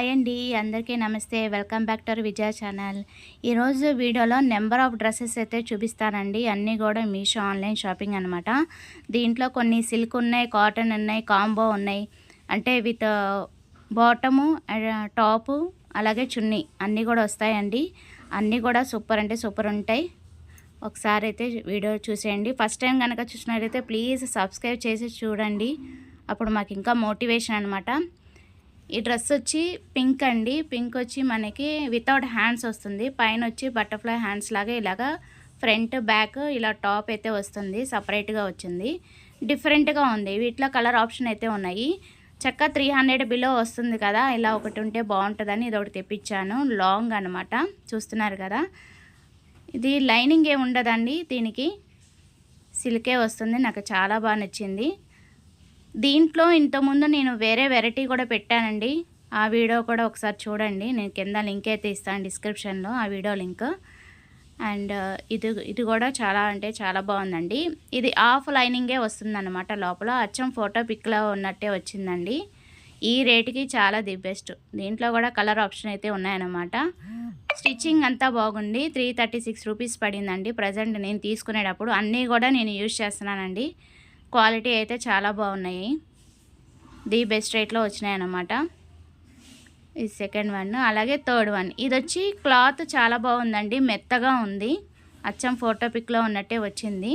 Hi అండి, అందరికీ నమస్తే. Welcome back to our Vijaya channel. ఈరోజు వీడియోలో నెంబర్ ఆఫ్ డ్రెస్సెస్ అయితే చూపిస్తానండి. అన్నీ కూడా మీషో ఆన్లైన్ షాపింగ్ అనమాట. దీంట్లో కొన్ని సిల్క్ ఉన్నాయి, కాటన్ ఉన్నాయి, కాంబో ఉన్నాయి. అంటే విత్ బాటము, టాపు, అలాగే చున్నీ అన్నీ కూడా వస్తాయండి. అన్నీ కూడా సూపర్ అంటే సూపర్ ఉంటాయి. ఒకసారి అయితే వీడియో చూసేయండి. ఫస్ట్ టైం కనుక చూసినట్లయితే ప్లీజ్ సబ్స్క్రైబ్ చేసి చూడండి. అప్పుడు మాకు ఇంకా మోటివేషన్ అనమాట. ఈ డ్రెస్ వచ్చి పింక్ అండి. పింక్ వచ్చి మనకి వితౌట్ హ్యాండ్స్ వస్తుంది. పైన వచ్చి బటర్ఫ్లై హ్యాండ్స్ లాగా ఇలాగా ఫ్రంట్ బ్యాక్ ఇలా టాప్ అయితే వస్తుంది. సపరేట్గా వచ్చింది, డిఫరెంట్గా ఉంది. వీటిలో కలర్ ఆప్షన్ అయితే ఉన్నాయి. చక్క 300 బిలో వస్తుంది కదా, ఇలా ఒకటి ఉంటే బాగుంటుందని ఇది ఒకటి తెప్పించాను. లాంగ్ అనమాట, చూస్తున్నారు కదా. ఇది లైనింగ్ ఏమి ఉండదండి, దీనికి సిల్కే వస్తుంది. నాకు చాలా బాగా నచ్చింది. దీంట్లో ఇంతకుముందు నేను వేరే వెరైటీ కూడా పెట్టానండి. ఆ వీడియో కూడా ఒకసారి చూడండి. నేను కింద లింక్ అయితే ఇస్తాను డిస్క్రిప్షన్లో, ఆ వీడియో లింక్. అండ్ ఇది కూడా చాలా అంటే చాలా బాగుందండి. ఇది హాఫ్ లైనింగే వస్తుందన్నమాట. లోపల అచ్చం ఫోటో పిక్లో ఉన్నట్టే వచ్చిందండి. ఈ రేటుకి చాలా ది బెస్ట్. దీంట్లో కూడా కలర్ ఆప్షన్ అయితే ఉన్నాయన్నమాట. స్టిచ్చింగ్ అంతా బాగుంది. 336 రూపీస్ పడిందండి ప్రజెంట్ నేను తీసుకునేటప్పుడు. అన్నీ కూడా నేను యూజ్ చేస్తున్నానండి. క్వాలిటీ అయితే చాలా బాగున్నాయి. ది బెస్ట్ రేట్లో వచ్చినాయి అన్నమాట. ఇది సెకండ్ వన్. అలాగే థర్డ్ వన్, ఇది వచ్చి క్లాత్ చాలా బాగుందండి, మెత్తగా ఉంది. అచ్చం ఫోటో పిక్లో ఉన్నట్టే వచ్చింది.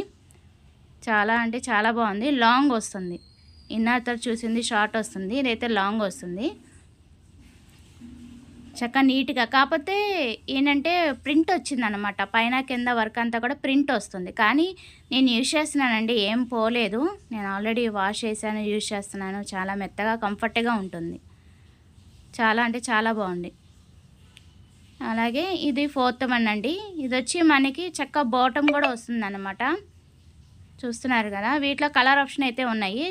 చాలా అంటే చాలా బాగుంది. లాంగ్ వస్తుంది. ఇన్నర్ చూసింది షార్ట్ వస్తుంది, ఇదైతే లాంగ్ వస్తుంది. చక్కగా నీట్గా. కాకపోతే ఏంటంటే ప్రింట్ వచ్చిందనమాట. పైన కింద వర్క్ అంతా కూడా ప్రింట్ వస్తుంది. కానీ నేను యూజ్ చేస్తున్నానండి, ఏం పోలేదు. నేను ఆల్రెడీ వాష్ చేశాను, యూజ్ చేస్తున్నాను. చాలా మెత్తగా కంఫర్ట్గా ఉంటుంది. చాలా అంటే చాలా బాగుంది. అలాగే ఇది ఫోర్త్ వన్ అండి. ఇది వచ్చి మనకి చక్క బాటమ్ కూడా వస్తుందన్నమాట. చూస్తున్నారు కదా. వీటిలో కలర్ ఆప్షన్ అయితే ఉన్నాయి.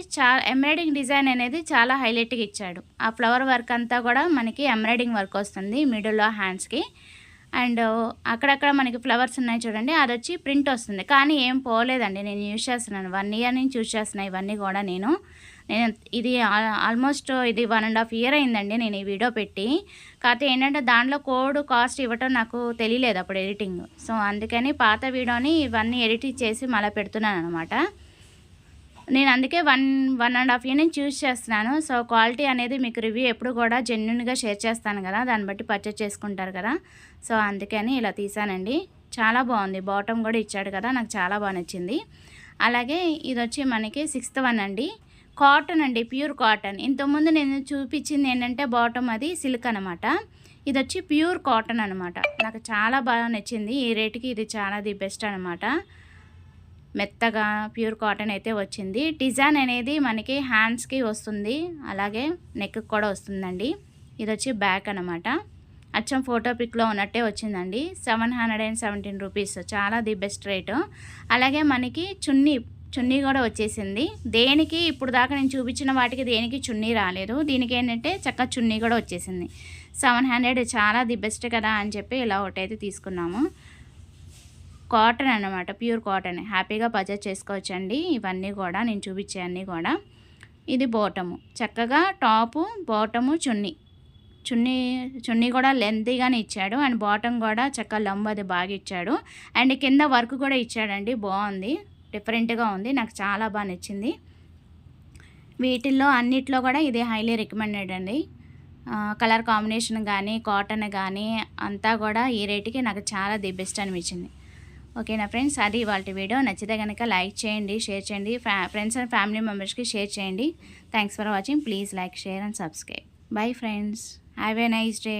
ఎంబ్రాయిడింగ్ డిజైన్ అనేది చాలా హైలైట్గా ఇచ్చాడు. ఆ ఫ్లవర్ వర్క్ అంతా కూడా మనకి ఎంబ్రాయిడింగ్ వర్క్ వస్తుంది మిడిల్లో హ్యాండ్స్కి. అండ్ అక్కడక్కడ మనకి ఫ్లవర్స్ ఉన్నాయి చూడండి, అది వచ్చి ప్రింట్ వస్తుంది. కానీ ఏం పోలేదండి, నేను యూజ్ చేస్తున్నాను. 1 ఇయర్ నుంచి యూజ్ చేస్తున్నాను ఇవన్నీ కూడా. నేను ఇది ఆల్మోస్ట్ ఇది 1.5 ఇయర్ అయిందండి నేను ఈ వీడియో పెట్టి. కాకపోతే ఏంటంటే దాంట్లో కోడ్ కాస్ట్ ఇవ్వటం నాకు తెలియలేదు అప్పుడు ఎడిటింగ్. సో అందుకని పాత వీడియోని ఇవన్నీ ఎడిట్ చేసి మళ్ళీ పెడుతున్నాను అనమాట. నేను అందుకే 1.5 ఇయర్ నుంచి యూజ్ చేస్తున్నాను. సో క్వాలిటీ అనేది మీకు రివ్యూ ఎప్పుడు కూడా జెన్యున్గా షేర్ చేస్తాను కదా, దాన్ని బట్టి పర్చేస్ చేసుకుంటారు కదా. సో అందుకని ఇలా తీసానండి. చాలా బాగుంది. బాటమ్ కూడా ఇచ్చాడు కదా, నాకు చాలా బాగా నచ్చింది. అలాగే ఇది వచ్చి మనకి 6th వన్ అండి. కాటన్ అండి, ప్యూర్ కాటన్. ఇంతకుముందు నేను చూపించింది ఏంటంటే బాటమ్ అది సిల్క్ అనమాట. ఇది వచ్చి ప్యూర్ కాటన్ అనమాట. నాకు చాలా బాగా నచ్చింది. ఈ రేటుకి ఇది చాలా ది బెస్ట్ అనమాట. మెత్తగా ప్యూర్ కాటన్ అయితే వచ్చింది. డిజైన్ అనేది మనకి హ్యాండ్స్కి వస్తుంది, అలాగే నెక్కి కూడా వస్తుందండి. ఇది వచ్చి బ్యాక్ అనమాట. అచ్చం ఫోటో పిక్లో ఉన్నట్టే వచ్చిందండి. 717 రూపీస్, చాలా ది బెస్ట్ రేటు. అలాగే మనకి చున్నీ కూడా వచ్చేసింది. దేనికి ఇప్పుడు దాకా నేను చూపించిన వాటికి దేనికి చున్నీ రాలేదు. దీనికి ఏంటంటే చక్కగా చున్నీ కూడా వచ్చేసింది. 700 చాలా ది బెస్ట్ కదా అని చెప్పి ఇలా ఒకటైతే తీసుకున్నాము. కాటన్ అన్నమాట, ప్యూర్ కాటన్. హ్యాపీగా పర్చేస్ చేసుకోవచ్చండి ఇవన్నీ కూడా, నేను చూపించే అన్నీ కూడా. ఇది బాటము, చక్కగా టాపు, బాటము, చున్నీ కూడా లెంతీగానే ఇచ్చాడు. అండ్ బాటమ్ కూడా చక్కగా లంబ్ అది బాగా ఇచ్చాడు. అండ్ కింద వర్క్ కూడా ఇచ్చాడండి, బాగుంది, డిఫరెంట్గా ఉంది. నాకు చాలా బాగా నచ్చింది. వీటిల్లో అన్నిట్లో కూడా ఇది హైలీ రికమెండెడ్ అండి. కలర్ కాంబినేషన్ కానీ కాటన్ కానీ అంతా కూడా ఈ రేటుకి నాకు చాలా ది బెస్ట్ అనిపించింది. ఓకేనా ఫ్రెండ్స్, అది ఇవాళ వీడియో. నచ్చితే కనుక లైక్ చేయండి, షేర్ చేయండి, ఫ్రెండ్స్ అండ్ ఫ్యామిలీ మెంబర్స్కి షేర్ చేయండి. Thanks for watching. Please like, share and subscribe. Bye friends, have a nice day.